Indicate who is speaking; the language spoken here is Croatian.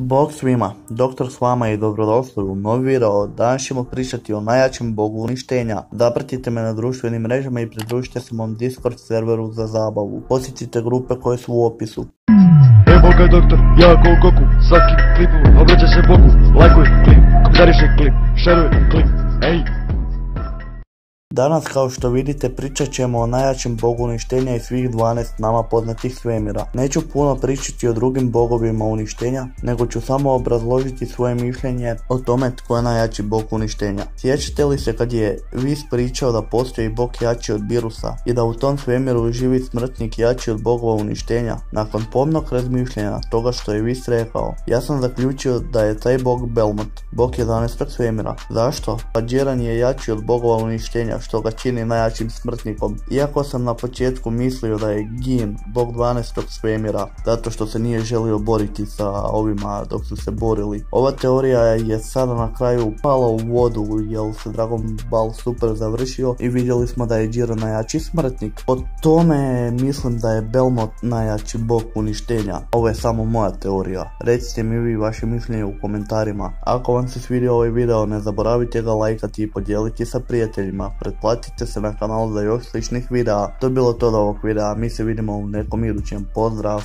Speaker 1: Bog svima, doktor s vama i dobrodošli u novi video. Danas ćemo pričati o najjačem bogu uništenja. Zapratite me na društvenim mrežama i pridružite se mom Discord serveru za zabavu. Posjetite grupe koje su u opisu.
Speaker 2: Boga je doktor, ja ko Goku, svaki klipu obraća se Bogu. Lajkuj klip, komentarišaj klip, šeruj klip, ej!
Speaker 1: Danas, kao što vidite, pričat ćemo o najjačem bogu uništenja i svih 12 nama poznatih svemira. Neću puno pričati o drugim bogovima uništenja, nego ću samo obrazložiti svoje mišljenje o tome tko je najjači bog uništenja. Sjećate li se kad je Vis pričao da postoji bog jači od Birusa i da u tom svemiru živi smrtnik jači od bogova uništenja? Nakon pomnog razmišljanja toga što je Vis rekao, ja sam zaključio da je taj bog Belmont, bog 11. svemira. Zašto? Pa Džeran je jači od bogova uništenja, što ga čini najjačim smrtnikom. Iako sam na početku mislio da je Gin, bog 12. svemira, zato što se nije želio boriti sa ovima dok su se borili. Ova teorija je sada na kraju pala u vodu jer se Dragon Ball Super završio i vidjeli smo da je Džeran najjači smrtnik. Po tome mislim da je Belmont najjači bog uništenja. Ovo je samo moja teorija. Recite mi vi vaše mišljenje u komentarima. Ako vam se svidio ovaj video, ne zaboravite ga lajkati i podijeliti sa prijateljima. Pretplatite se na kanal za još sličnih videa. To je bilo to od ovog videa, mi se vidimo u nekom idućem. Pozdrav!